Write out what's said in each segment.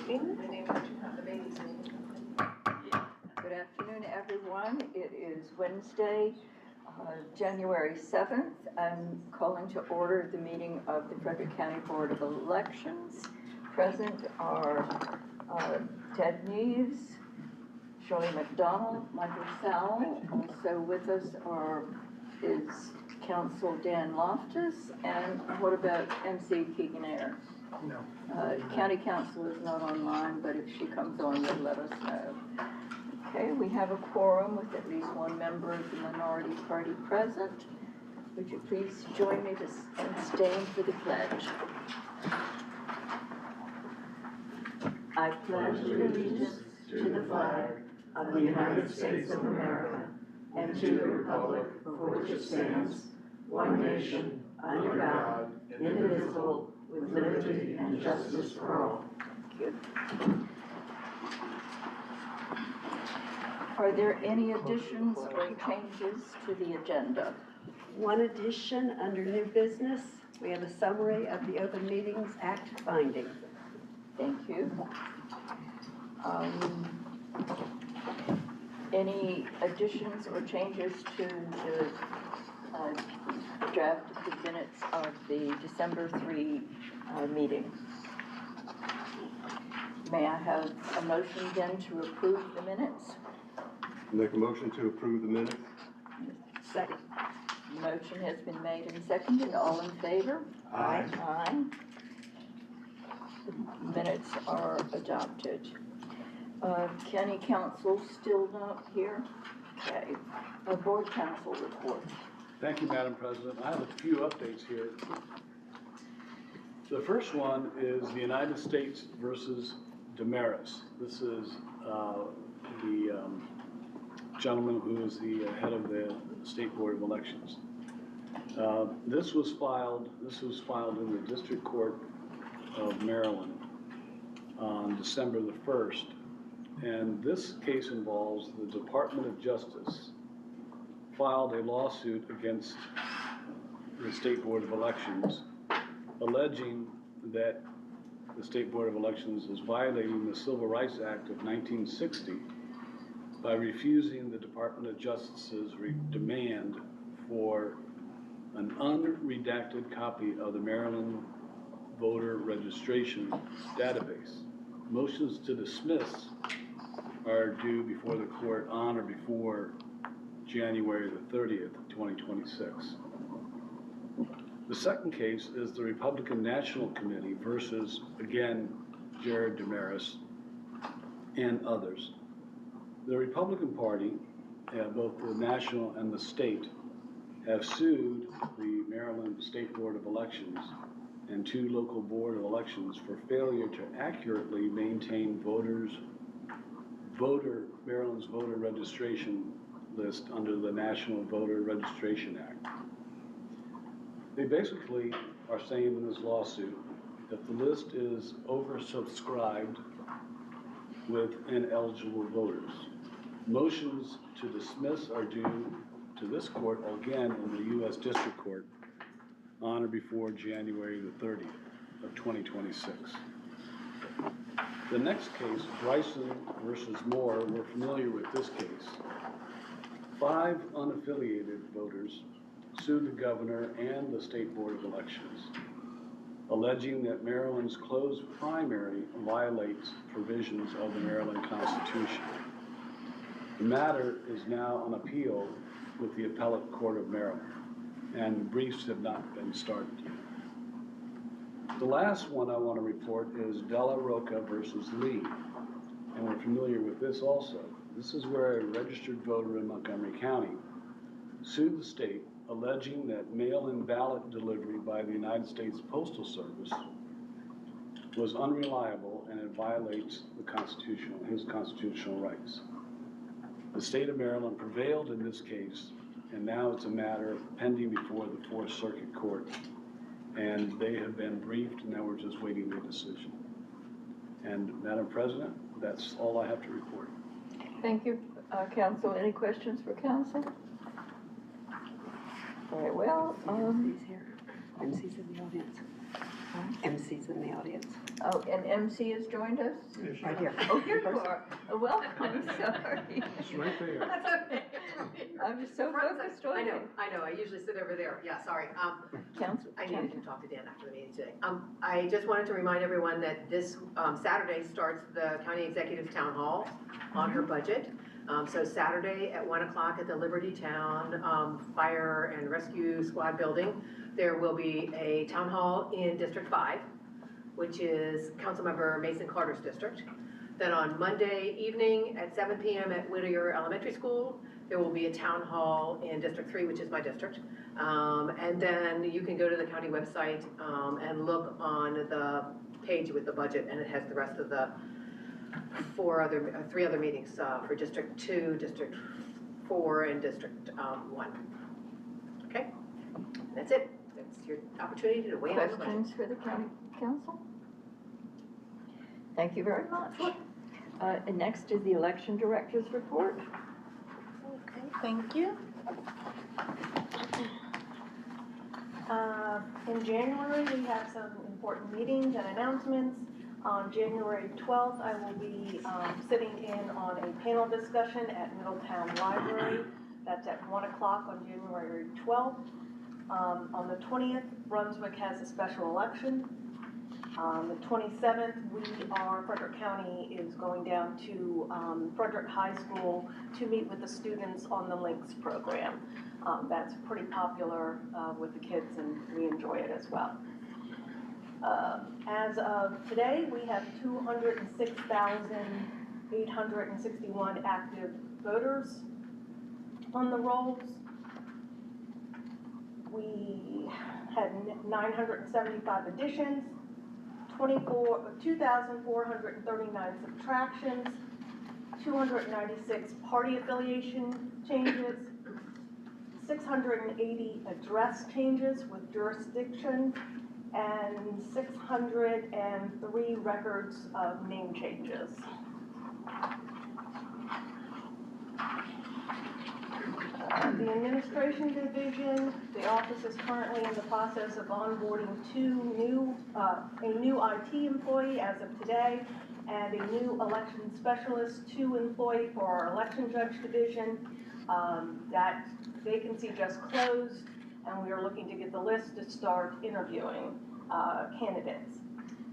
meeting. My name is to have the ladies meeting. Good afternoon, everyone. It is Wednesday, January 7th. I'm calling to order the meeting of the Frederick County Board of Elections. Present are Ted Neves, Shirley McDonald, Michael Sowell. Also with us is Council Dan Loftus, and what about MC Keegan Ayers? No. County Council is not online, but if she comes on, then let us know. Okay, we have a quorum with at least one member of the minority party present. Would you please join me in staying for the pledge? I pledge allegiance to the flag of the United States of America and to the republic for which it stands, one nation, under God, indivisible, with liberty and justice for all. Thank you. Are there any additions or changes to the agenda? One addition under new business, we have a summary of the Open Meetings Act finding. Thank you. Any additions or changes to the draft of the minutes of the December 3 meeting? May I have a motion then to approve the minutes? Make a motion to approve the minutes. Second. Motion has been made and seconded. All in favor? Aye. Aye. The minutes are adopted. County Council still not here? Okay. A Board Council report. Thank you, Madam President. I have a few updates here. The first one is the United States versus Damaris. This is the gentleman who is the head of the State Board of Elections. This was filed in the District Court of Maryland on December the 1st. And this case involves the Department of Justice filed a lawsuit against the State Board of Elections, alleging that the State Board of Elections is violating the Civil Rights Act of 1960 by refusing the Department of Justice's demand for an unredacted copy of the Maryland voter registration database. Motions to dismiss are due before the court on or before January the 30th, 2026. The second case is the Republican National Committee versus, again, Jared Damaris and others. The Republican Party, both the national and the state, have sued the Maryland State Board of Elections and two local board of elections for failure to accurately maintain Maryland's voter registration list under the National Voter Registration Act. They basically are saying in this lawsuit that the list is oversubscribed with ineligible voters. Motions to dismiss are due to this court again in the U.S. District Court on or before January the 30th of 2026. The next case, Bryson versus Moore, we're familiar with this case. 5 unaffiliated voters sued the governor and the State Board of Elections, alleging that Maryland's closed primary violates provisions of the Maryland Constitution. The matter is now on appeal with the Appellate Court of Maryland, and briefs have not been started. The last one I want to report is Della Rocca versus Lee, and we're familiar with this also. This is where a registered voter in Montgomery County sued the state, alleging that mail-in ballot delivery by the United States Postal Service was unreliable and it violates his constitutional rights. The state of Maryland prevailed in this case, and now it's a matter pending before the 4th Circuit Court. And they have been briefed, and now we're just waiting their decision. And Madam President, that's all I have to report. Thank you, Council. Any questions for Council? Very well. MC's here. MC's in the audience. MC's in the audience, Oh, and MC has joined us? right here. Oh, here you are. Welcome, sorry. It's right there. That's okay. I was so focused on I you. know, I usually sit over there, yeah, sorry. Council, I needed to talk to Dan after the meeting today. I just wanted to remind everyone that this Saturday starts the county executive's town hall on her budget. So Saturday at 1 o'clock at the Liberty Town Fire and Rescue Squad building, there will be a town hall in District 5, which is Councilmember Mason Carter's district. Then on Monday evening at 7 p.m. at Whittier Elementary School, there will be a town hall in District 3, which is my district. And then you can go to the county website and look on the page with the budget, and it has the rest of the three other meetings for District 2, District 4, and District 1. Okay, that's it. That's your opportunity to weigh in on the budget. questions for the county council? Thank you very much. And next is the election director's report. Okay, thank you. In January, we have some important meetings and announcements. On January 12th, I will be sitting in on a panel discussion at Middletown Library. That's at 1 o'clock on January 12th. On the 20th, Brunswick has a special election. On the 27th, Frederick County is going down to Frederick High School to meet with the students on the LINKS program. That's pretty popular with the kids, and we enjoy it as well. As of today, we have 206,861 active voters on the rolls. We had 975 additions, 2,439 subtractions, 296 party affiliation changes, 680 address changes with jurisdiction, and 603 records of name changes. The administration division, the office is currently in the process of onboarding a new IT employee as of today, and a new election specialist 2 employee for our election judge division. That vacancy just closed, and we are looking to get the list to start interviewing candidates.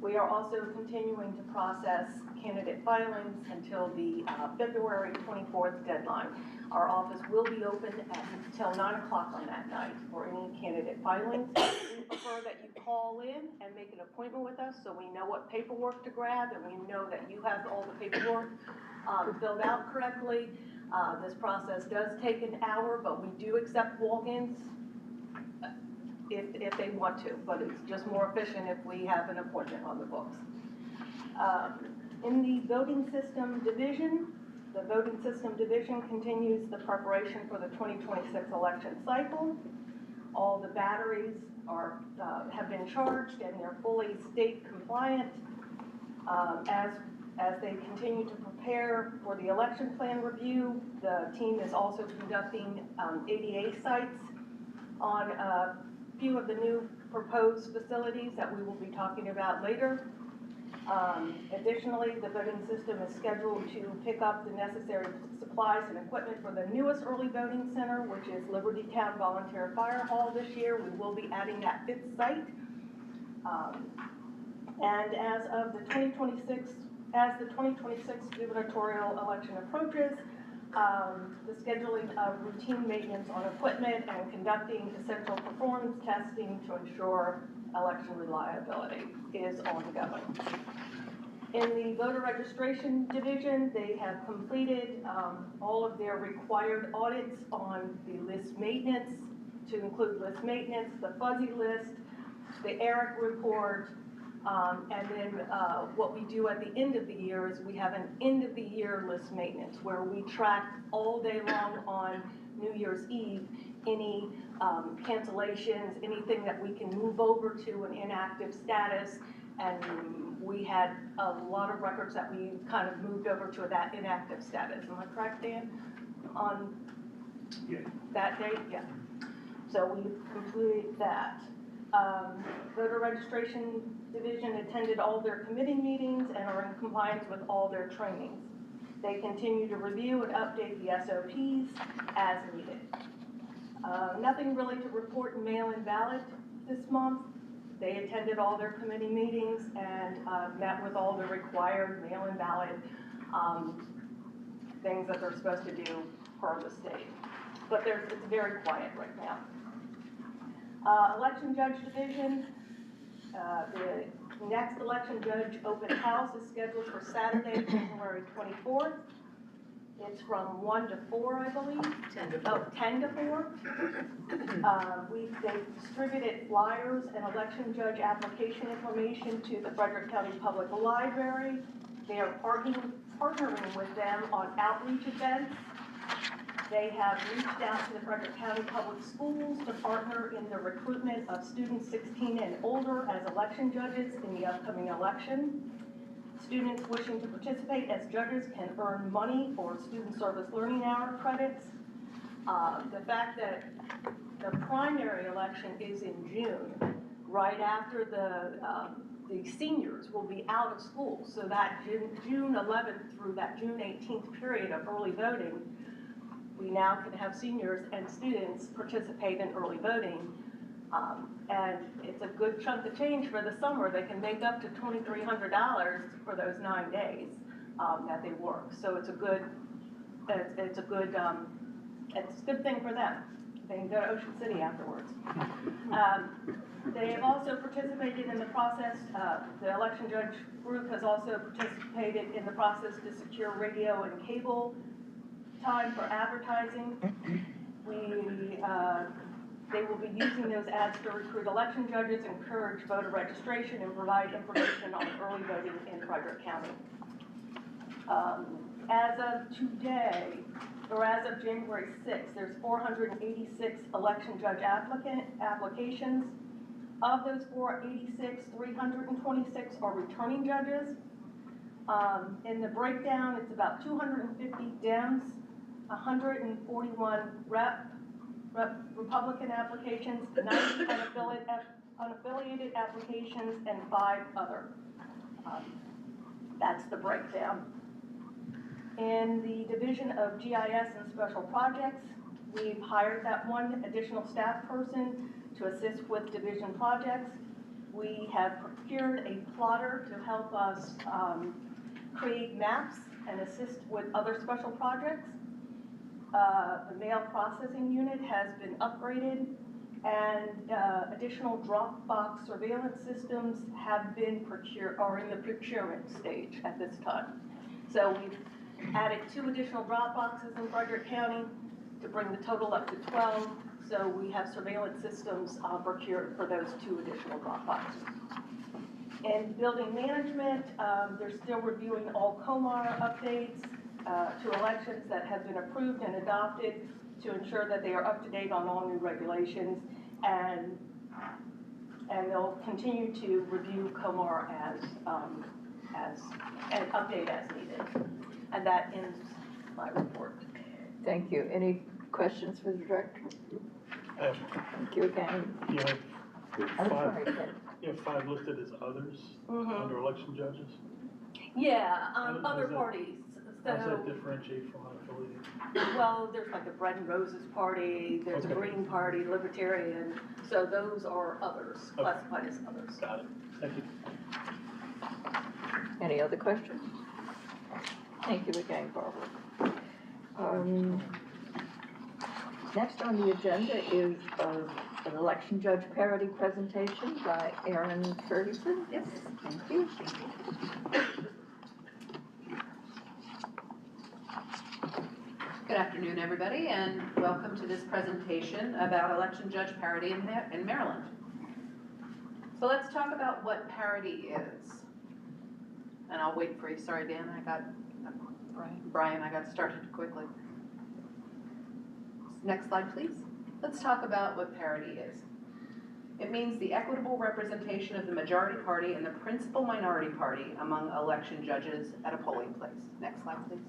We are also continuing to process candidate filings until the February 24th deadline. Our office will be open until 9 o'clock on that night for any candidate filings. We prefer that you call in and make an appointment with us so we know what paperwork to grab and we know that you have all the paperwork filled out correctly. This process does take an hour, but we do accept walk-ins if they want to, but it's just more efficient if we have an appointment on the books. In the voting system division, the voting system division continues the preparation for the 2026 election cycle. All the batteries have been charged and they're fully state compliant. As they continue to prepare for the election plan review, the team is also conducting ADA sites on a few of the new proposed facilities that we will be talking about later. Additionally, the voting system is scheduled to pick up the necessary supplies and equipment for the newest early voting center, which is Liberty Town Volunteer Fire Hall this year. We will be adding that 5th site. And as the 2026 gubernatorial election approaches, the scheduling of routine maintenance on equipment and conducting essential performance testing to ensure election reliability is ongoing. In the voter registration division, they have completed all of their required audits on the list maintenance, to include list maintenance, the fuzzy list, the ERIC report, and then what we do at the end of the year is we have an end of the year list maintenance where we track all day long on New Year's Eve any cancellations, anything that we can move over to an inactive status. And we had a lot of records that we kind of moved over to that inactive status. Am I correct, Dan? On that date? Yeah. So we completed that. Voter registration division attended all their committee meetings and are in compliance with all their trainings. They continue to review and update the SOPs as needed. Nothing really to report in mail-in ballot this month. They attended all their committee meetings and met with all the required mail-in ballot things that they're supposed to do per the state. But it's very quiet right now. Election judge division, the next election judge open house is scheduled for Saturday, January 24th. It's from 1 to 4, I believe. 10 to 4. Oh, 10 to 4. They distributed flyers and election judge application information to the Frederick County Public Library. They are partnering with them on outreach events. They have reached out to the Frederick County Public Schools to partner in the recruitment of students 16 and older as election judges in the upcoming election. Students wishing to participate as judges can earn money or student service learning hour credits. The fact that the primary election is in June, right after the seniors will be out of school, so that June 11th through that June 18th period of early voting, we now can have seniors and students participate in early voting. And it's a good chunk of change for the summer. They can make up to $2,300 for those 9 days that they work. So it's a good thing for them. They can go to Ocean City afterwards. They have also participated in the process. The election judge group has also participated in the process to secure radio and cable time for advertising. They will be using those ads to recruit election judges, encourage voter registration, and provide information on early voting in Frederick County. As of today, or as of January 6th, there's 486 election judge applications. Of those 486, 326 are returning judges. In the breakdown, it's about 250 Dems, 141 Republican applications, 90 unaffiliated applications, and 5 other. That's the breakdown. In the Division of GIS and Special Projects, we've hired that one additional staff person to assist with division projects. We have procured a plotter to help us create maps and assist with other special projects. The mail processing unit has been upgraded, and additional Dropbox surveillance systems have been procured, or in the procurement stage at this time. So we've added 2 additional Dropboxes in Frederick County to bring the total up to 12. So we have surveillance systems procured for those 2 additional Dropboxes. In building management, they're still reviewing all COMAR updates to elections that have been approved and adopted to ensure that they are up to date on all new regulations, and they'll continue to review COMAR and update as needed. And that ends my report. Thank you. Any questions for the director? Thank you again. You have I'm five, sorry, Ken. you have 5 listed as others under election judges. Yeah, How does other that- parties. How does So, that differentiate from unaffiliated? well, there's like the Bread and Roses Party, there's a Okay. Green Party, Libertarian, so those are others, Okay. classified as others. Got it. Thank you. Any other questions? Thank you again, Barbara. Next on the agenda is an election judge parity presentation by Erin Ferguson. Yes. Thank you. Good afternoon, everybody, and welcome to this presentation about election judge parity in Maryland. So let's talk about what parity is. And I'll wait for you. Sorry, Dan, Brian, I got started quickly. Next slide, please. Let's talk about what parity is. It means the equitable representation of the majority party and the principal minority party among election judges at a polling place. Next slide, please.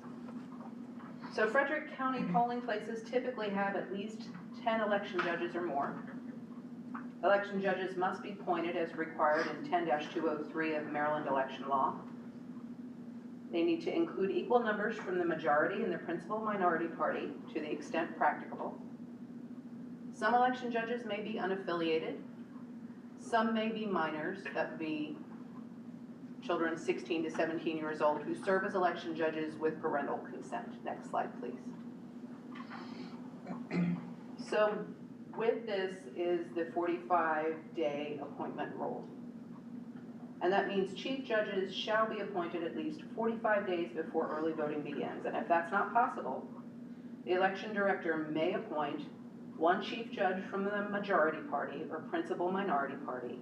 So Frederick County polling places typically have at least 10 election judges or more. Election judges must be appointed as required in 10-203 of Maryland election law. They need to include equal numbers from the majority and the principal minority party to the extent practicable. Some election judges may be unaffiliated. Some may be minors, that would be children 16 to 17 years old who serve as election judges with parental consent. Next slide, please. So with this is the 45-day appointment rule. And that means chief judges shall be appointed at least 45 days before early voting begins. And if that's not possible, the election director may appoint one chief judge from the majority party or principal minority party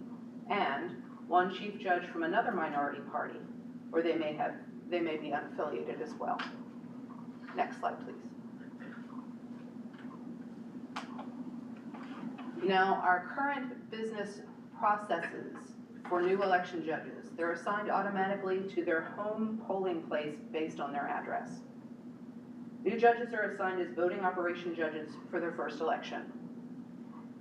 and one chief judge from another minority party, or they may be unaffiliated as well. Next slide, please. Now, our current business processes for new election judges, they're assigned automatically to their home polling place based on their address. New judges are assigned as voting operation judges for their first election.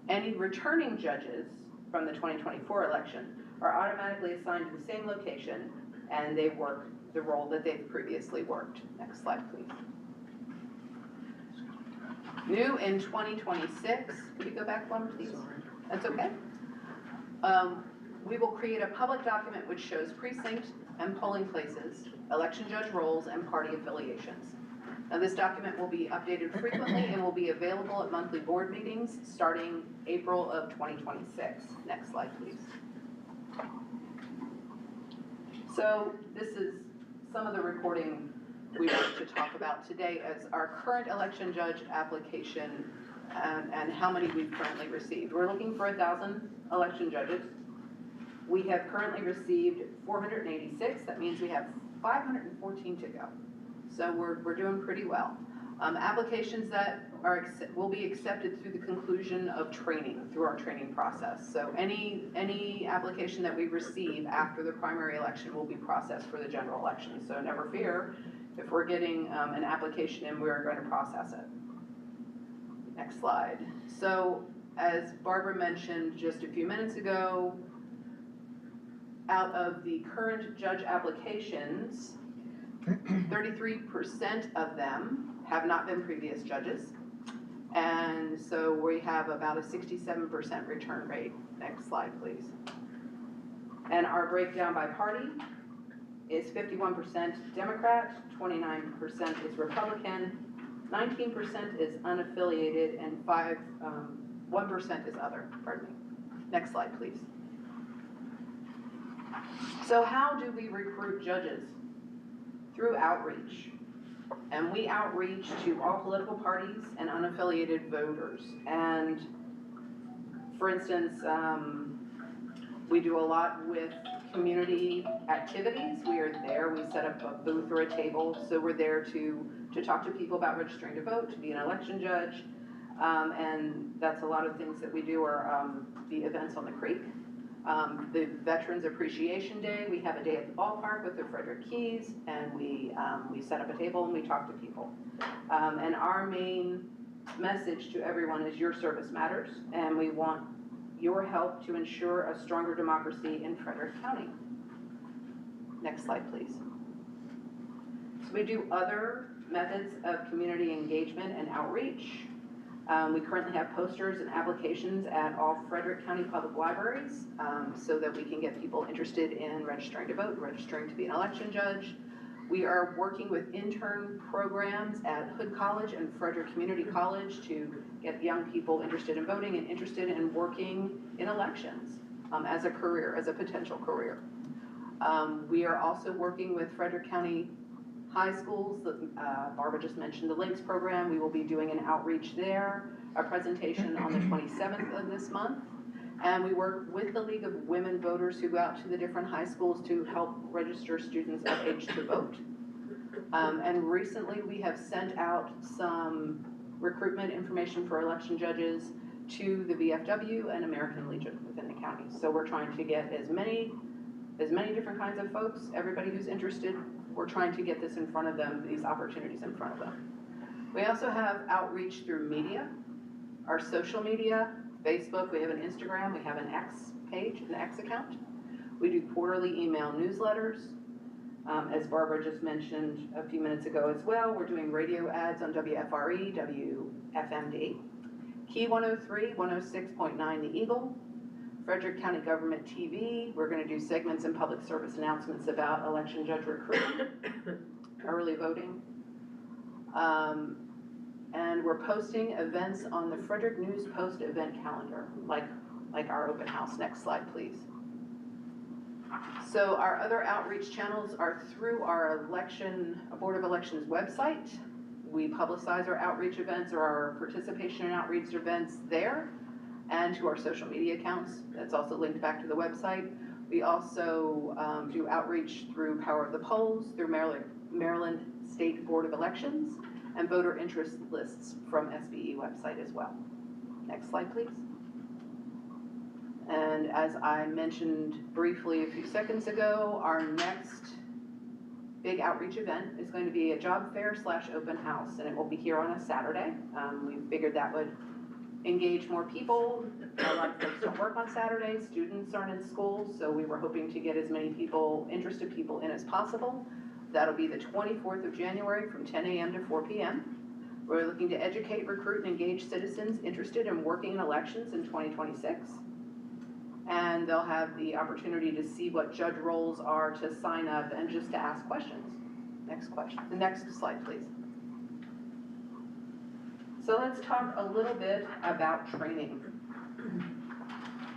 Any returning judges from the 2024 election are automatically assigned to the same location, and they work the role that they've previously worked. Next slide, please. New in 2026, could we go back one, please? That's okay. We will create a public document which shows precinct and polling places, election judge roles, and party affiliations. Now, this document will be updated frequently and will be available at monthly board meetings starting April of 2026. Next slide, please. So this is some of the reporting we want to talk about today as our current election judge application and how many we've currently received. We're looking for 1,000 election judges. We have currently received 486. That means we have 514 to go. So we're doing pretty well. Applications that will be accepted through the conclusion of training, through our training process. So any application that we receive after the primary election will be processed for the general election. So never fear, if we're getting an application in, we're going to process it. Next slide. So as Barbara mentioned just a few minutes ago, out of the current judge applications, 33% of them have not been previous judges. And so we have about a 67% return rate. Next slide, please. And our breakdown by party is 51% Democrat, 29% is Republican, 19% is unaffiliated, and 1% is other, pardon me. Next slide, please. So how do we recruit judges? Through outreach. And we outreach to all political parties and unaffiliated voters. And for instance, we do a lot with community activities. We are there, we set up a booth or a table, so we're there to talk to people about registering to vote, to be an election judge. And that's a lot of things that we do are the events on the creek. The Veterans Appreciation Day, we have a day at the ballpark with the Frederick Keys, and we set up a table and we talk to people. And our main message to everyone is your service matters, and we want your help to ensure a stronger democracy in Frederick County. Next slide, please. So we do other methods of community engagement and outreach. We currently have posters and applications at all Frederick County public libraries so that we can get people interested in registering to vote, registering to be an election judge. We are working with intern programs at Hood College and Frederick Community College to get young people interested in voting and interested in working in elections as a career, as a potential career. We are also working with Frederick County high schools. Barbara just mentioned the Links program. We will be doing an outreach there, a presentation on the 27th of this month. And we work with the League of Women Voters who go out to the different high schools to help register students of age to vote. And recently we have sent out some recruitment information for election judges to the VFW and American Legion within the county. So we're trying to get as many different kinds of folks, everybody who's interested, we're trying to get this in front of them, these opportunities in front of them. We also have outreach through media, our social media, Facebook, we have an Instagram, we have an X page, an X account. We do quarterly email newsletters. As Barbara just mentioned a few minutes ago as well, we're doing radio ads on WFRE, WFMD, Key 103, 106.9 The Eagle, Frederick County Government TV. We're gonna do segments and public service announcements about election judge recruitment, early voting. And we're posting events on the Frederick News Post event calendar, like our open house. Next slide, please. So our other outreach channels are through our Board of Elections website. We publicize our outreach events or our participation in outreach events there, and to our social media accounts. That's also linked back to the website. We also do outreach through Power of the Polls, through Maryland State Board of Elections, and voter interest lists from SBE website as well. Next slide, please. And as I mentioned briefly a few seconds ago, our next big outreach event is going to be a job fair / open house, and it will be here on a Saturday. We figured that would engage more people. A lot of folks don't work on Saturdays, students aren't in school, so we were hoping to get as many people, interested people in as possible. That'll be the 24th of January from 10 a.m. to 4 p.m. We're looking to educate, recruit, and engage citizens interested in working in elections in 2026. And they'll have the opportunity to see what judge roles are, to sign up, and just to ask questions. Next question. The next slide, please. So let's talk a little bit about training.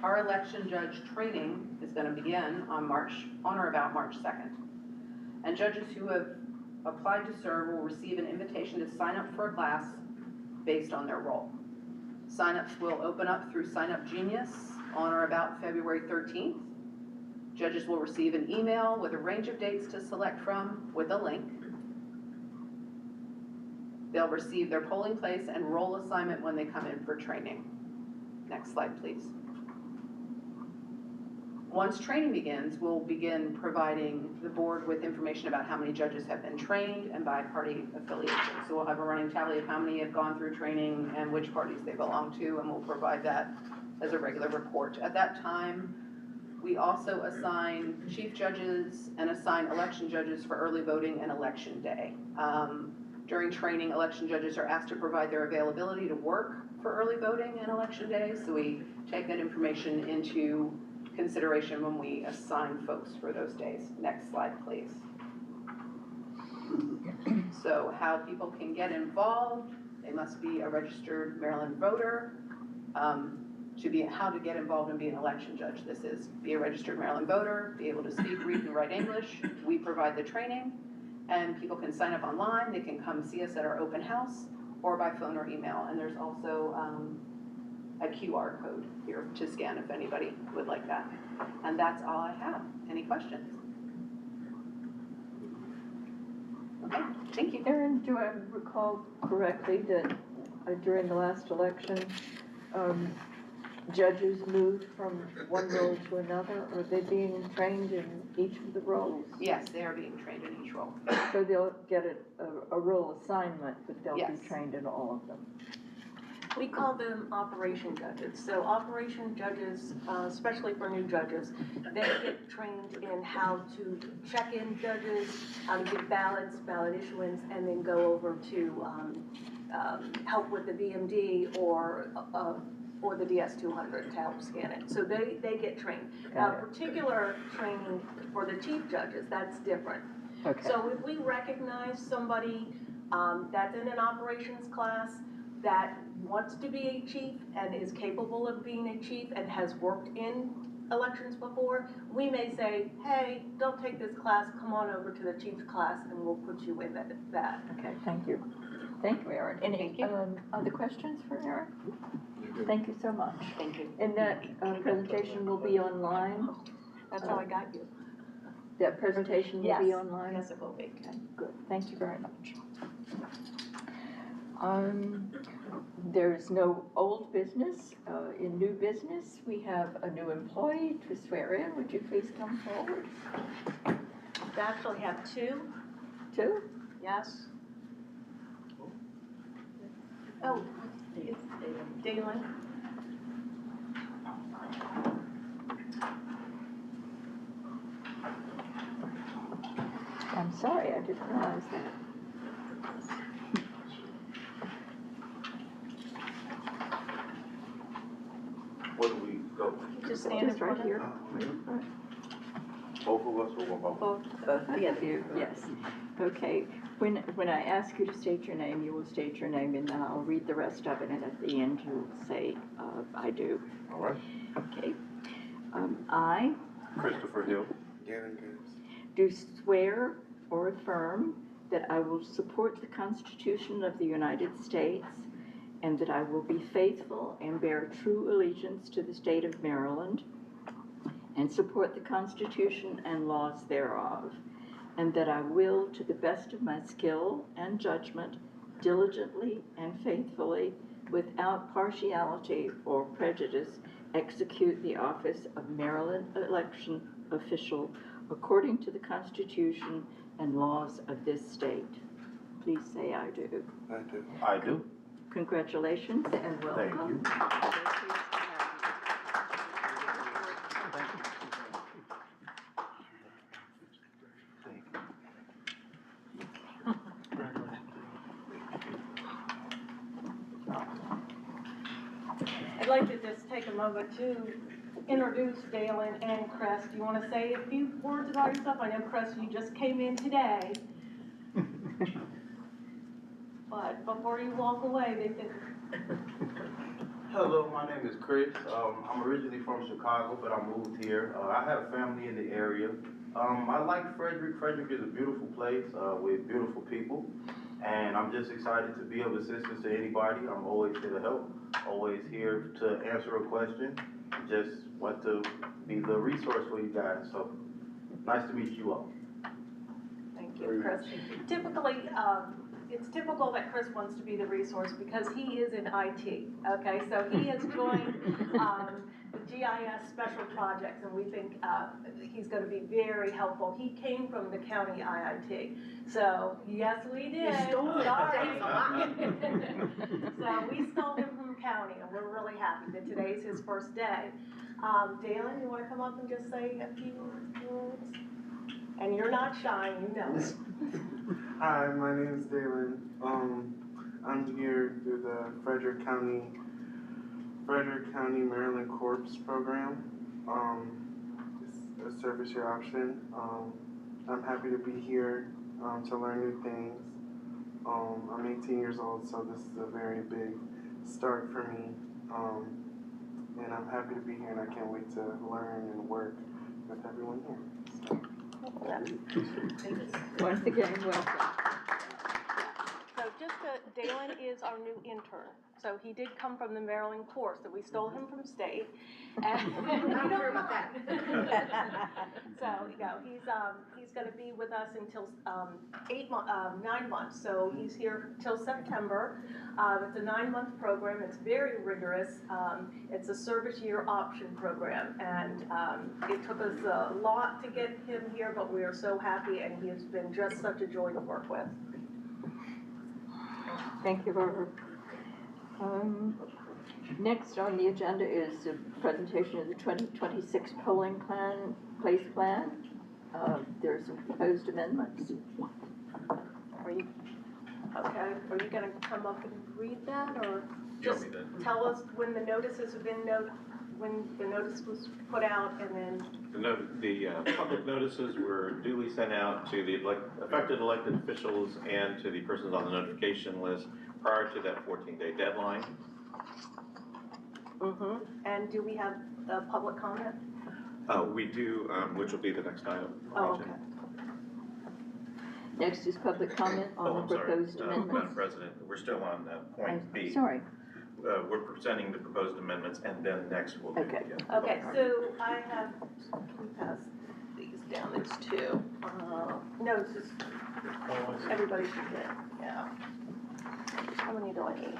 Our election judge training is going to begin on or about March 2nd. And judges who have applied to serve will receive an invitation to sign up for a class based on their role. Sign-ups will open up through Sign Up Genius on or about February 13th. Judges will receive an email with a range of dates to select from with a link. They'll receive their polling place and role assignment when they come in for training. Next slide, please. Once training begins, we'll begin providing the board with information about how many judges have been trained and by party affiliation. So we'll have a running tally of how many have gone through training and which parties they belong to, and we'll provide that as a regular report. At that time, we also assign chief judges and assign election judges for early voting and election day. During training, election judges are asked to provide their availability to work for early voting and election day, so we take that information into consideration when we assign folks for those days. Next slide, please. So how people can get involved: they must be a registered Maryland voter. How to get involved and be an election judge. This is be a registered Maryland voter, be able to speak, read, and write English. We provide the training, and people can sign up online. They can come see us at our open house or by phone or email. And there's also a QR code here to scan if anybody would like that. And that's all I have. Any questions? Okay, thank you. Erin, do I recall correctly that during the last election, judges moved from one role to another? Are they being trained in each of the roles? Yes, they are being trained in each role. So they'll get a role assignment, but they'll Yes. be trained in all of them? We call them operation judges. So operation judges, especially for new judges, they get trained in how to check in judges, how to give ballots, ballot issuance, and then go over to help with the VMD or the DS200 to help scan it. So they get trained. Now, particular training for the chief judges, that's different. Okay. So if we recognize somebody that's in an operations class that wants to be a chief and is capable of being a chief and has worked in elections before, we may say, hey, don't take this class, come on over to the chief's class and we'll put you in that. Okay, thank you. Thank you, Erin. Any Thank you. other questions for Erin? Thank you so much. Thank you. And that presentation will be online? That's how I got you. That presentation will be Yes. online? Yes, it will be. Okay, good. Thank you very much. There's no old business. In new business, we have a new employee to swear in. Would you please come forward? We actually have two, Two? yes. Oh, it's Dalen. I'm sorry, I didn't realize that. Where do we go? Just stand in Just right front of here. Both of us or one by one? Both of you, yes. Okay, when I ask you to state your name, you will state your name, and then I'll read the rest of it, and at the end, you'll say, I do. All right. Okay. I Christopher Hill. do swear or affirm that I will support the Constitution of the United States and that I will be faithful and bear true allegiance to the state of Maryland and support the Constitution and laws thereof, and that I will, to the best of my skill and judgment, diligently and faithfully, without partiality or prejudice, execute the office of Maryland election official according to the Constitution and laws of this state. Please say I do. I do. I do. Congratulations and welcome. Thank you. I'd like to just take a moment to introduce Dalen and Chris. Do you want to say a few words about yourself? I know, Chris, you just came in today. But before you walk away, they think, Hello, my name is Chris. I'm originally from Chicago, but I moved here. I have family in the area. I like Frederick. Frederick is a beautiful place with beautiful people. And I'm just excited to be of assistance to anybody. I'm always here to help, always here to answer a question. Just want to be the resource for you guys. So nice to meet you all. thank you, Chris. Typically, it's typical that Chris wants to be the resource because he is in IT, okay? So he has joined the GIS Special Projects, and we think he's going to be very helpful. He came from the county IIT. So, yes, we did. You stole it. Sorry. Thanks a lot. So we stole him from county, and we're really happy that today's his first day. Dalen, you want to come up and just say a few words? And you're not shy, you know it. Hi, my name is Dalen. I'm here through the Frederick County Maryland Corps program. It's a service year option. I'm happy to be here to learn new things. I'm 18 years old, so this is a very big start for me. And I'm happy to be here, and I can't wait to learn and work with everyone here. So. Once again, welcome. So Dalen is our new intern. So he did come from the Maryland Corps, so we stole him from state. And I'm not sure about that. So, he's gonna be with us until 9 months. So he's here till September. It's a 9-month program. It's very rigorous. It's a service year option program. And it took us a lot to get him here, but we are so happy, and he has been just such a joy to work with. Thank you, Barbara. Next on the agenda is the presentation of the 2026 polling place plan. There are some proposed amendments. Are you gonna come up and read that, or just tell us when the notices have been when the notice was put out, and then? The public notices were duly sent out to the affected elected officials and to the persons on the notification list prior to that 14-day deadline. Mm-hmm. And do we have public comment? We do, which will be the next item. Oh, okay. Next is public comment on the proposed amendments. Madam President, we're still on point B. Sorry. We're presenting the proposed amendments, and then next will be. Okay. Okay, so I have, can we pass these down, there's two. No, it's just, everybody should get, yeah. How many do I need?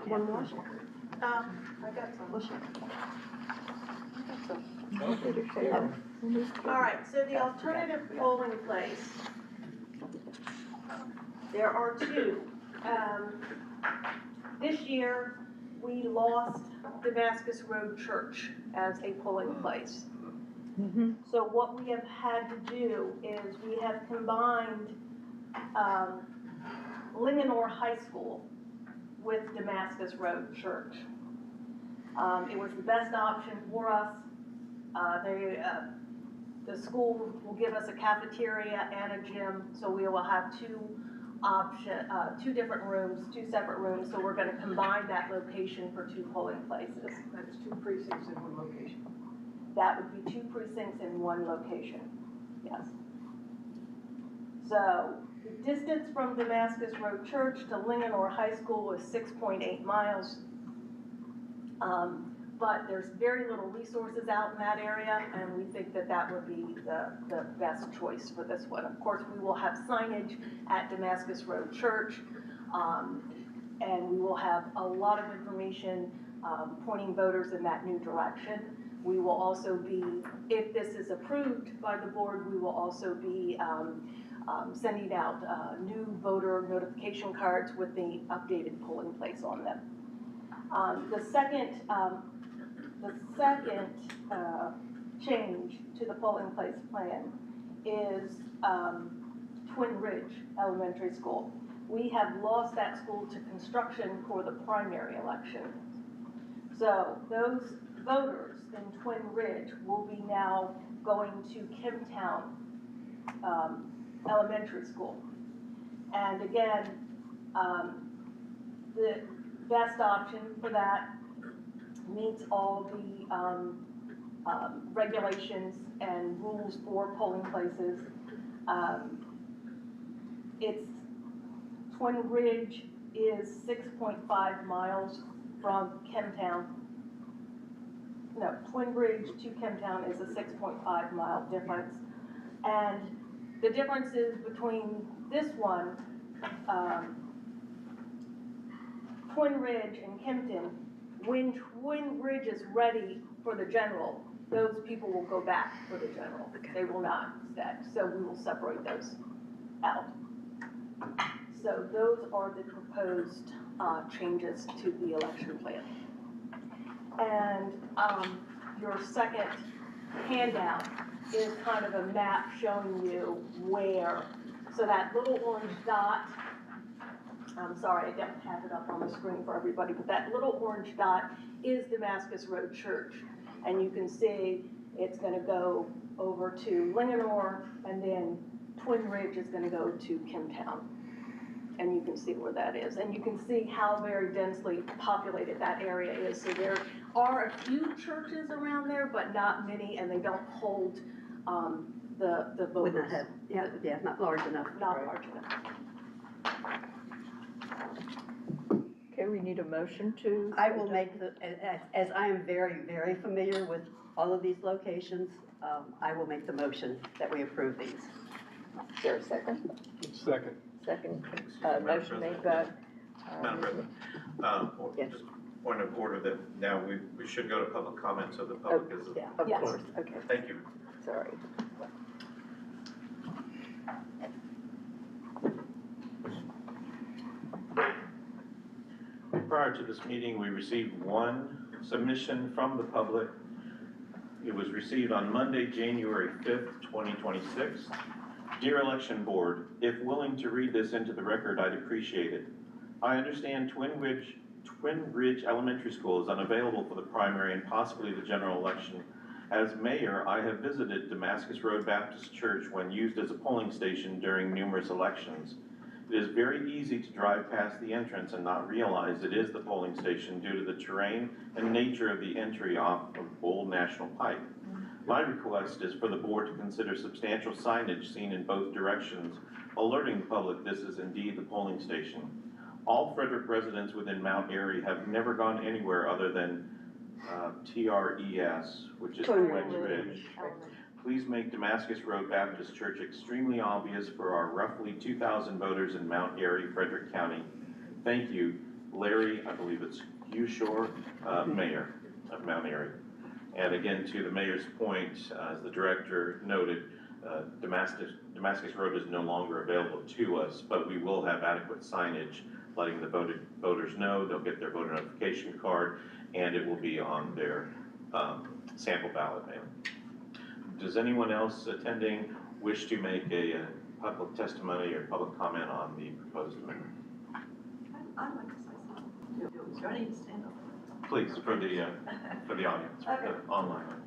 One more? I got some. All right, so the alternative polling place, there are two. This year, we lost Damascus Road Church as a polling place. So what we have had to do is we have combined Linganore High School with Damascus Road Church. It was the best option for us. The school will give us a cafeteria and a gym, so we will have two different rooms, two separate rooms, so we're gonna combine that location for two polling places. That's 2 precincts in 1 location. That would be 2 precincts in 1 location, yes. So, the distance from Damascus Road Church to Linganore High School is 6.8 miles. But there's very little resources out in that area, and we think that that would be the best choice for this one. Of course, we will have signage at Damascus Road Church, and we will have a lot of information pointing voters in that new direction. We will also be, if this is approved by the board, we will also be sending out new voter notification cards with the updated polling place on them. The second change to the polling place plan is Twin Ridge Elementary School. We have lost that school to construction for the primary election. So those voters in Twin Ridge will be now going to Kimtown Elementary School. And again, the best option for that meets all the regulations and rules for polling places. Twin Ridge is 6.5 miles from Kimtown. No, Twin Ridge to Kimtown is a 6.5 mile difference. And the differences between this one, Twin Ridge and Kimpton, when Twin Ridge is ready for the general, those people will go back for the general. They will not stay. So we will separate those out. So those are the proposed changes to the election plan. And your second handout is kind of a map showing you where. So that little orange dot, I'm sorry, I don't have it up on the screen for everybody, but that little orange dot is Damascus Road Church. And you can see it's gonna go over to Linganore, and then Twin Ridge is gonna go to Kimtown. And you can see where that is. And you can see how very densely populated that area is. So there are a few churches around there, but not many, and they don't hold the voters. Would not have, yeah, not large enough. Not large enough. Okay, we need a motion to. I will make as I am very, very familiar with all of these locations, I will make the motion that we approve these. Is there a second? Second. Second, Madam motion made President. by. Madam President, Yes. just point of order that now we should go to public comment, so the public is. Yeah, of Yes. course, okay, Thank you. sorry. Prior to this meeting, we received one submission from the public. It was received on Monday, January 5th, 2026. Dear Election Board, if willing to read this into the record, I'd appreciate it. I understand Twin Ridge Elementary School is unavailable for the primary and possibly the general election. As mayor, I have visited Damascus Road Baptist Church when used as a polling station during numerous elections. It is very easy to drive past the entrance and not realize it is the polling station due to the terrain and nature of the entry off of Old National Pike. My request is for the board to consider substantial signage seen in both directions, alerting the public this is indeed the polling station. All Frederick residents within Mount Airy have never gone anywhere other than TRES, which is Twin Twin Ridge. Ridge. Please make Damascus Road Baptist Church extremely obvious for our roughly 2,000 voters in Mount Airy, Frederick County. Thank you, Larry, I believe it's Ushore, Mayor of Mount Airy. And again, to the mayor's point, as the director noted, Damascus Road is no longer available to us, but we will have adequate signage letting the voters know. They'll get their voter notification card, and it will be on their sample ballot mail. Does anyone else attending wish to make a public testimony or public comment on the proposed amendment? I'd like to say something. Do I need to stand up? Please, for the audience, for the online audience.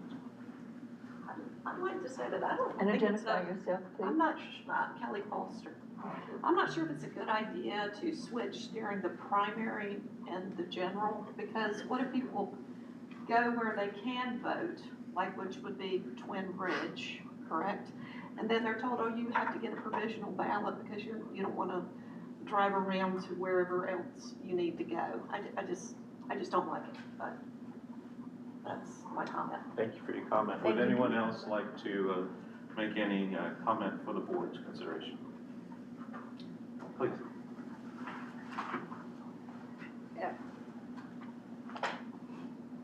I'd like to say that I don't And think it's identify yourself, please. I'm not, Kelly Foster. I'm not sure if it's a good idea to switch during the primary and the general, because what if people go where they can vote, like which would be Twin Bridge, correct? And then they're told, oh, you have to get a provisional ballot because you don't want to drive around to wherever else you need to go. I just don't like it, but that's my comment. Thank you for your comment. Would anyone else like to make any comment for the board's consideration? Please.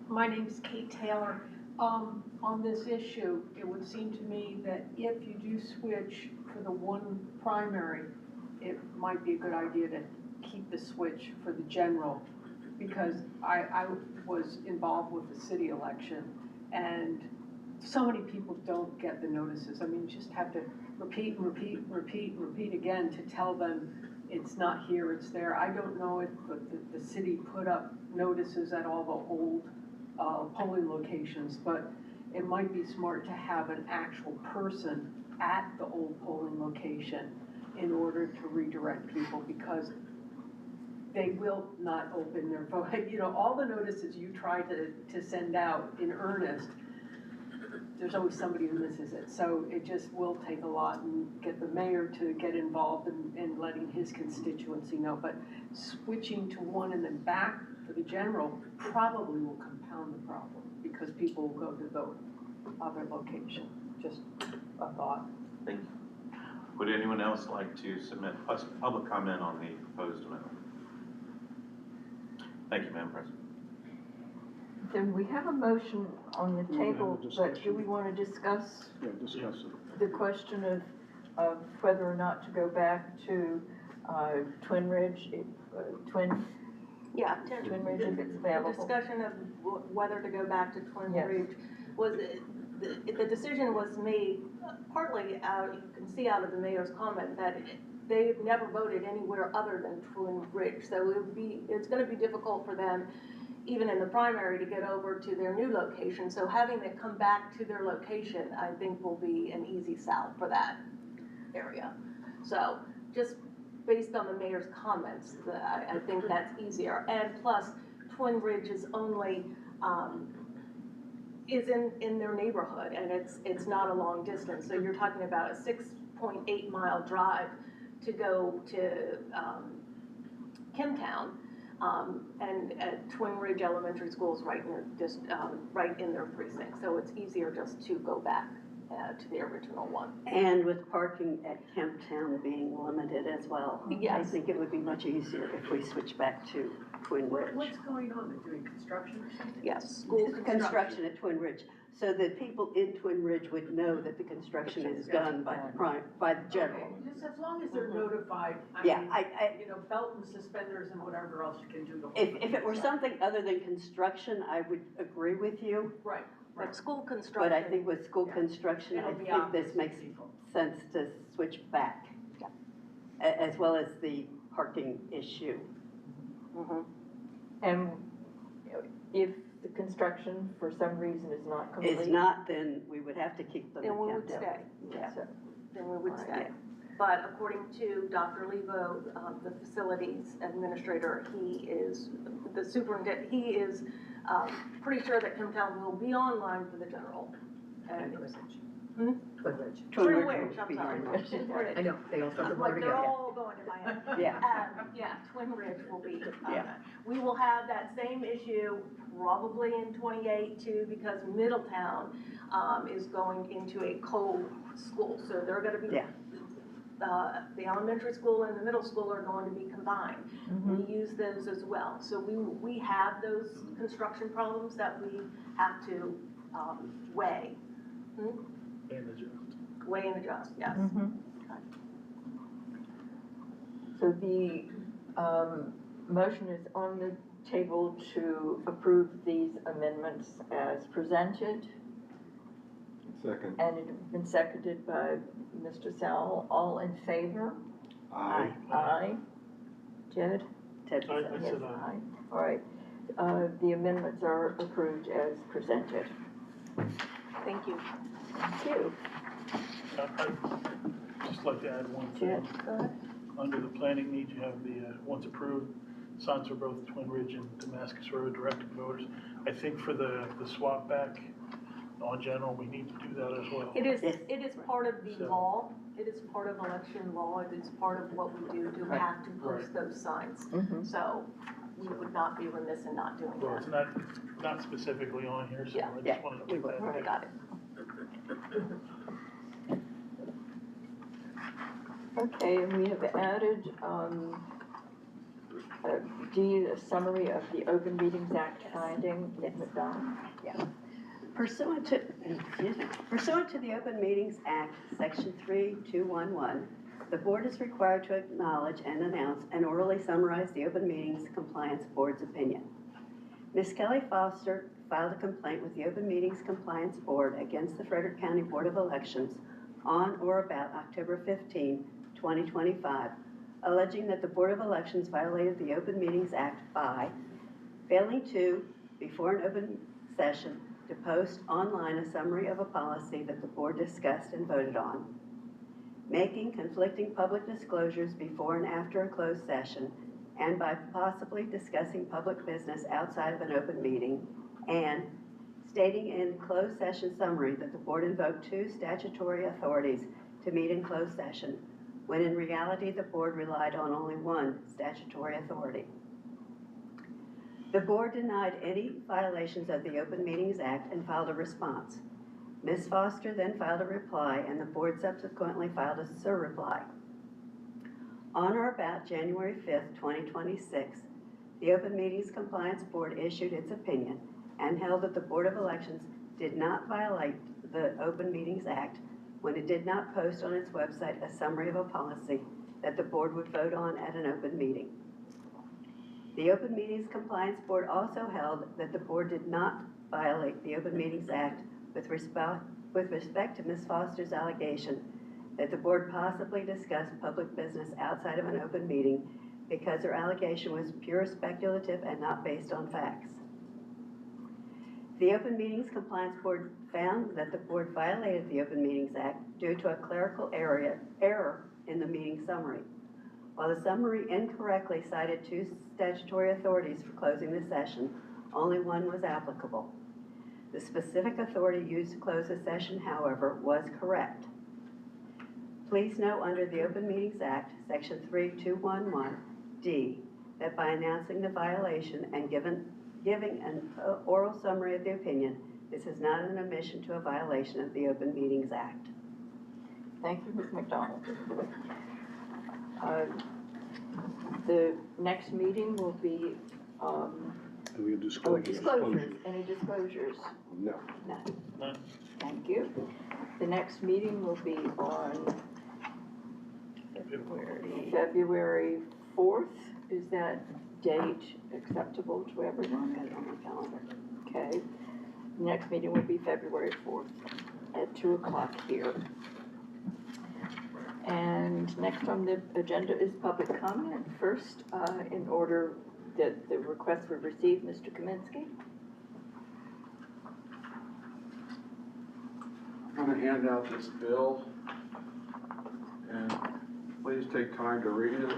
My name's Kate Taylor. On this issue, it would seem to me that if you do switch for the one primary, it might be a good idea to keep the switch for the general, because I was involved with the city election, and so many people don't get the notices. I mean, you just have to repeat and repeat and repeat and repeat again to tell them it's not here, it's there. I don't know if the city put up notices at all the old polling locations, but it might be smart to have an actual person at the old polling location in order to redirect people, because they will not open their vote. You know, all the notices you try to send out in earnest, there's always somebody who misses it. So it just will take a lot, and get the mayor to get involved in letting his constituency know. But switching to one and then back for the general probably will compound the problem, because people will go to the other location. Just a thought. Thank you. Would anyone else like to submit public comment on the proposed amendment? Thank you, Madam President. Then we have a motion on the We have a table, but discussion. do we want to discuss Yeah, discuss it. the question of whether or not to go back to Twin Ridge, Yeah, Twin Ridge if it's the available? discussion of whether to go back to Twin Yes. Ridge was, the decision was made partly out, you can see out of the mayor's comment that they've never voted anywhere other than Twin Ridge. So it's gonna be difficult for them, even in the primary, to get over to their new location. So having them come back to their location, I think will be an easy sell for that area. So just based on the mayor's comments, I think that's easier. And plus, Twin Ridge is only, is in their neighborhood, and it's not a long distance. So you're talking about a 6.8 mile drive to go to Kimtown, and Twin Ridge Elementary School is right in their precinct. So it's easier just to go back to the original one. And with parking at Kemptown being limited as well. I Yes. think it would be much easier if we switch back to Twin Ridge. What's going on? They're doing construction or something? Yes, school Construction at Twin Ridge, so that people in Twin Ridge would know that the construction is done by the general. Okay, just as long as they're notified, Yeah, you know, belt and suspenders and whatever else you can do to. if it were something other than construction, I would agree with you. Right. But school construction. But I think with school construction, I It'll be think this obvious makes to people. sense to switch back. Yeah. As well as the parking issue. And if the construction for some reason is not complete? If not, then we would have to keep them in Then we would Kemptown. stay, Yeah. then we would All right, stay. But according to Dr. Levo, the facilities administrator, he is, the superintendent, he is pretty sure that Kimtown will be online for the general. And Twin Ridge. Twin Ridge, I'm be sorry. online. Twin Ridge. I know, they all start to blur Like, they're together. all going in my head. Yeah. Yeah, Twin Ridge will be, Yeah. we will have that same issue probably in 28 too, because Middletown is going into a co-school, so they're gonna be, Yeah. the elementary school and the middle school are going to be combined. We use those as well, so we have those construction problems that we have to weigh. And adjust. Weigh and adjust, yes. So the Motion is on the table to approve these amendments as presented, Second. and it has been seconded by Mr. Sowell. All in favor? Aye. Aye. Jed? Ted I said said Yes, aye. aye. All right. The amendments are approved as presented. Thank you. Thank you. I'd just like to add one thing. Jed, go ahead. Under the planning needs, you have the, once approved, signs for both Twin Ridge and Damascus Road directed voters. I think for the swap back on general, we need to do that as well. It is, Yes. it is part of the So- law, it is part of election law, it is part of what we do to Right. have to post those signs. Mhm. So we would not be remiss in not doing Well, that. it's not specifically on here, so Yeah. I Yeah, just wanted to we put will. that. Right, got it. Okay, and we have added, D, a summary of the Open Meetings Act finding. Nick McDonald. Pursuant to the Open Meetings Act, Section 3211, the board is required to acknowledge and announce and orally summarize the Open Meetings Compliance Board's opinion. Ms. Kelly Foster filed a complaint with the Open Meetings Compliance Board against the Frederick County Board of Elections on or about October 15, 2025, alleging that the Board of Elections violated the Open Meetings Act by failing to, before an open session, to post online a summary of a policy that the board discussed and voted on, making conflicting public disclosures before and after a closed session, and by possibly discussing public business outside of an open meeting, and stating in closed session summary that the board invoked 2 statutory authorities to meet in closed session, when in reality the board relied on only 1 statutory authority. The board denied any violations of the Open Meetings Act and filed a response. Ms. Foster then filed a reply, and the board subsequently filed a surreply. On or about January 5th, 2026, the Open Meetings Compliance Board issued its opinion and held that the Board of Elections did not violate the Open Meetings Act when it did not post on its website a summary of a policy that the board would vote on at an open meeting. The Open Meetings Compliance Board also held that the board did not violate the Open Meetings Act with respect to Ms. Foster's allegation that the board possibly discussed public business outside of an open meeting because her allegation was pure speculative and not based on facts. The Open Meetings Compliance Board found that the board violated the Open Meetings Act due to a clerical error in the meeting summary. While the summary incorrectly cited 2 statutory authorities for closing the session, only 1 was applicable. The specific authority used to close the session, however, was correct. Please note under the Open Meetings Act, Section 3211D, that by announcing the violation and giving an oral summary of the opinion, this is not an omission to a violation of the Open Meetings Act. Thank you, Ms. McDonald. The next meeting will be, And we disclose. disclosures. Any disclosures? No. None. Thank you. The next meeting will be on February 4th. Is that date acceptable to everyone? Got it on my calendar. Okay. Next meeting will be February 4th at 2 o'clock here. And next on the agenda is public comment. First, in order that the request were received, Mr. Kaminsky. I'm going to hand out this bill, and please take time to read it.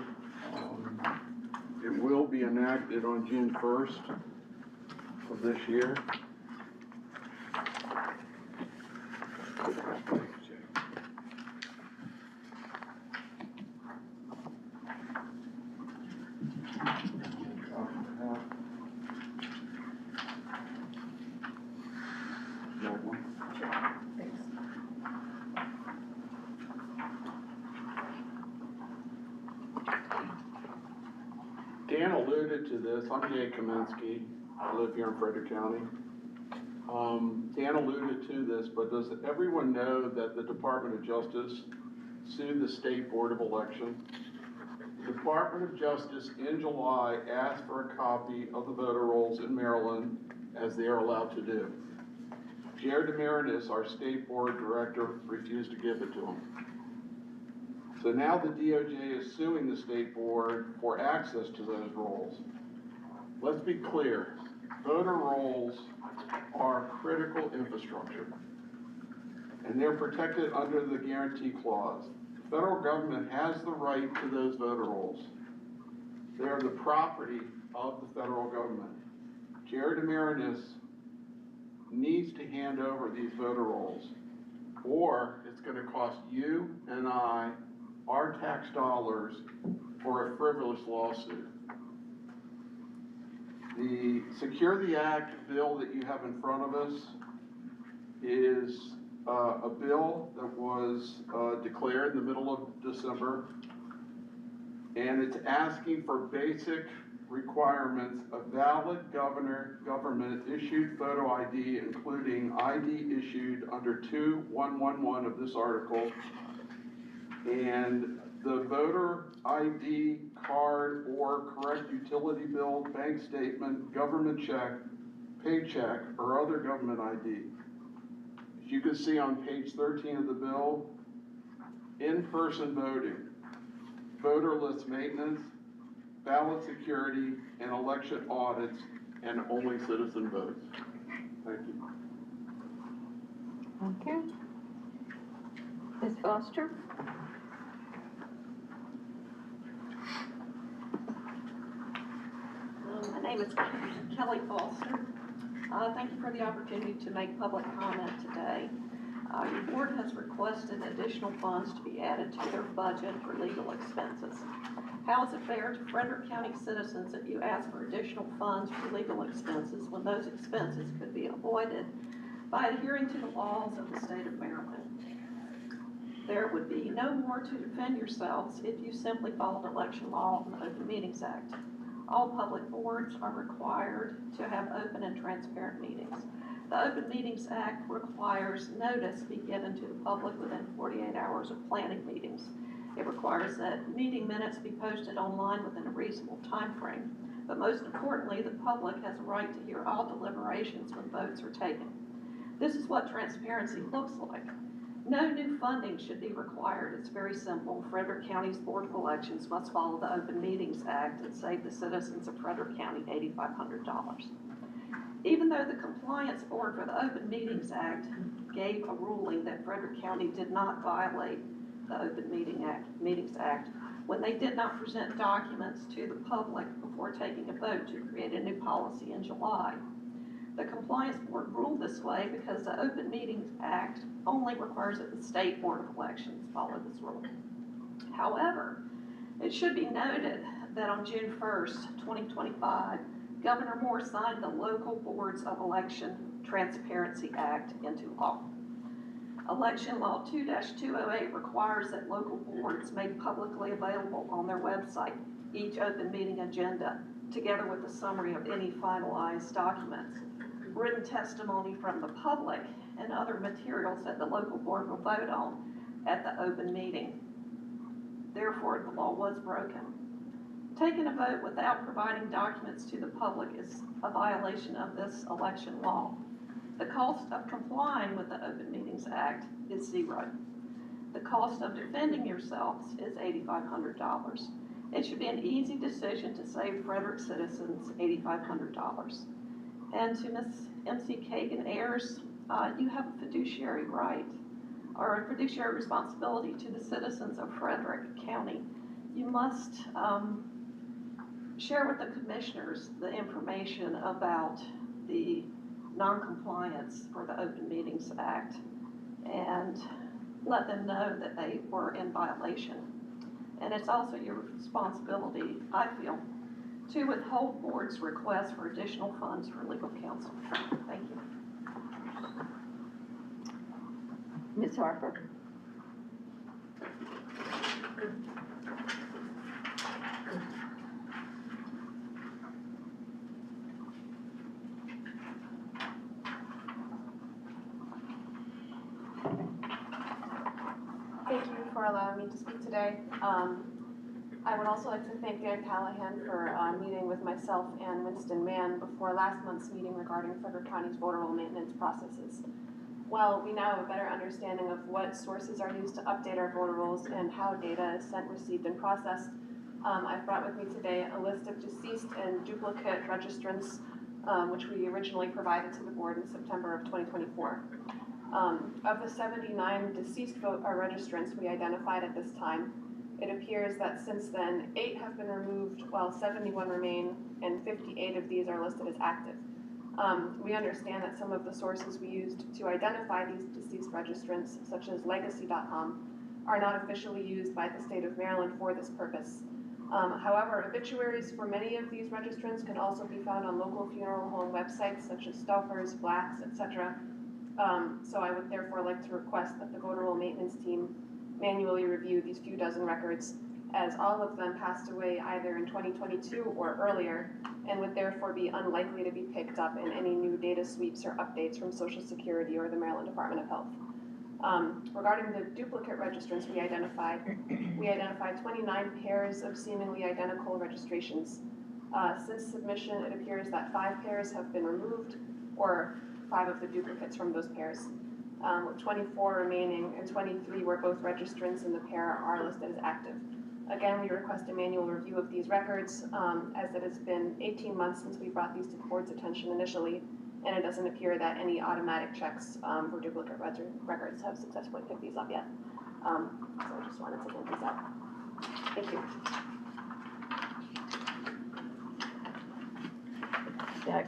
It will be enacted on June 1st of this year. Dan alluded to this. I'm Jay Kaminsky. I live here in Frederick County. Dan alluded to this, but does everyone know that the Department of Justice sued the State Board of Election Department of Justice in July asked for a copy of the voter rolls in Maryland, as they are allowed to do. Jared Demarinis, our state board director, refused to give it to him. So now the DOJ is suing the state board for access to those rolls. Let's be clear, voter rolls are critical infrastructure, and they're protected under the guarantee clause. The federal government has the right to those voter rolls. They are the property of the federal government. Jared Demarinis needs to hand over these voter rolls, or it's going to cost you and I our tax dollars for a frivolous lawsuit. The Secure the Act bill that you have in front of us is a bill that was declared in the middle of December, and it's asking for basic requirements of valid government-issued photo ID, including ID issued under 2111 of this article, and the voter ID card or correct utility bill, bank statement, government check, paycheck, or other government ID. As you can see on page 13 of the bill, in-person voting, voter list maintenance, ballot security, and election audits, and only citizen votes. Thank you. Thank you. Ms. Foster? My name is Kelly Foster. Thank you for the opportunity to make public comment today. Your board has requested additional funds to be added to their budget for legal expenses. How is it fair to Frederick County citizens if you ask for additional funds for legal expenses when those expenses could be avoided by adhering to the laws of the state of Maryland? There would be no more to defend yourselves if you simply followed election law and the Open Meetings Act. All public boards are required to have open and transparent meetings. The Open Meetings Act requires notice be given to the public within 48 hours of planning meetings. It requires that meeting minutes be posted online within a reasonable time frame. But most importantly, the public has a right to hear all deliberations when votes are taken. This is what transparency looks like. No new funding should be required. It's very simple. Frederick County's Board of Elections must follow the Open Meetings Act and save the citizens of Frederick County $8,500. Even though the Compliance Board for the Open Meetings Act gave a ruling that Frederick County did not violate the Open Meetings Act when they did not present documents to the public before taking a vote to create a new policy in July. The Compliance Board ruled this way because the Open Meetings Act only requires that the State Board of Elections follow this rule. However, it should be noted that on June 1st, 2025, Governor Moore signed the Local Boards of Election Transparency Act into law. Election Law 2-208 requires that local boards make publicly available on their website each open meeting agenda, together with a summary of any finalized documents, written testimony from the public, and other materials that the local board will vote on at the open meeting. Therefore, the law was broken. Taking a vote without providing documents to the public is a violation of this election law. The cost of complying with the Open Meetings Act is $0. The cost of defending yourselves is $8,500. It should be an easy decision to save Frederick citizens $8,500. And to Ms. MC Kagan Ayers, you have a fiduciary right or a fiduciary responsibility to the citizens of Frederick County. You must share with the commissioners the information about the non-compliance for the Open Meetings Act and let them know that they were in violation. And it's also your responsibility, I feel, to withhold board's request for additional funds for legal counsel. Thank you. Ms. Harper? Thank you for allowing me to speak today. I would also like to thank Dan Callahan for meeting with myself and Winston Mann before last month's meeting regarding Frederick County's voter roll maintenance processes. Well, we now have a better understanding of what sources are used to update our voter rolls and how data is sent, received, and processed. I've brought with me today a list of deceased and duplicate registrants, which we originally provided to the board in September of 2024. Of the 79 deceased registrants we identified at this time, it appears that since then, 8 have been removed while 71 remain, and 58 of these are listed as active. We understand that some of the sources we used to identify these deceased registrants, such as legacy.com, are not officially used by the state of Maryland for this purpose. However, obituaries for many of these registrants can also be found on local funeral home websites such as Stauffer's, Black's, etc. So I would therefore like to request that the voter roll maintenance team manually review these few dozen records, as all of them passed away either in 2022 or earlier, and would therefore be unlikely to be picked up in any new data sweeps or updates from Social Security or the Maryland Department of Health. Regarding the duplicate registrants we identified 29 pairs of seemingly identical registrations. Since submission, it appears that 5 pairs have been removed, or 5 of the duplicates from those pairs. With 24 remaining, and 23 where both registrants in the pair are listed as active. Again, we request a manual review of these records, as it has been 18 months since we brought these to the board's attention initially, and it doesn't appear that any automatic checks for duplicate records have successfully picked these up yet. So I just wanted to point these out. Thank you. Jack.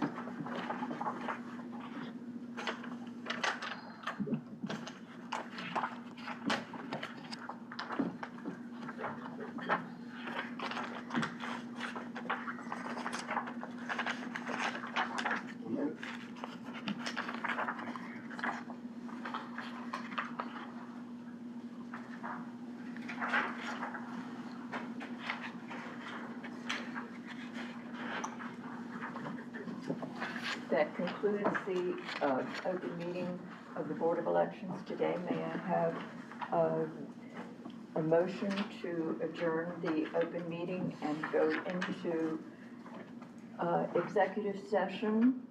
That concludes the open meeting of the Board of Elections today. May I have a motion to adjourn the open meeting and go into executive session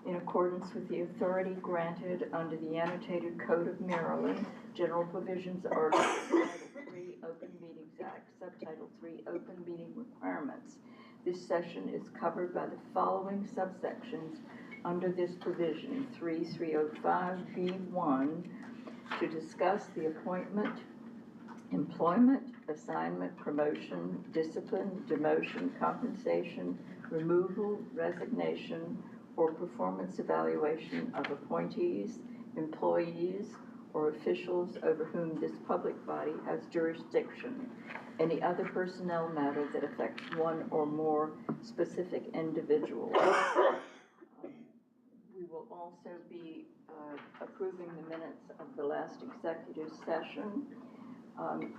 in accordance with the authority granted under the Annotated Code of Maryland, General Provisions, Article Title 3, Open Meetings Act, Subtitle 3, Open Meeting Requirements. This session is covered by the following subsections under this provision: 3305B1, to discuss the appointment, employment, assignment, promotion, discipline, demotion, compensation, removal, resignation, or performance evaluation of appointees, employees, or officials over whom this public body has jurisdiction. Any other personnel matter that affects one or more specific individuals. We will also be approving the minutes of the last executive session,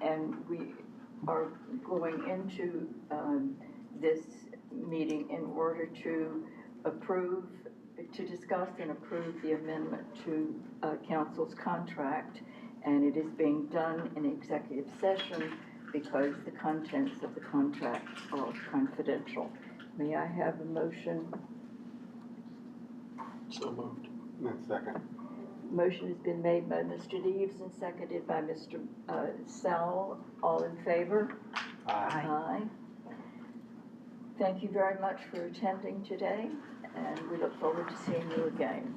and we are going into this meeting in order to discuss and approve the amendment to council's contract, and it is being done in executive session because the contents of the contract are confidential. May I have a motion? So moved. That's second. Motion has been made by Mr. Deves and seconded by Mr. Sowell. All in favor? Aye. Aye. Thank you very much for attending today, and we look forward to seeing you again.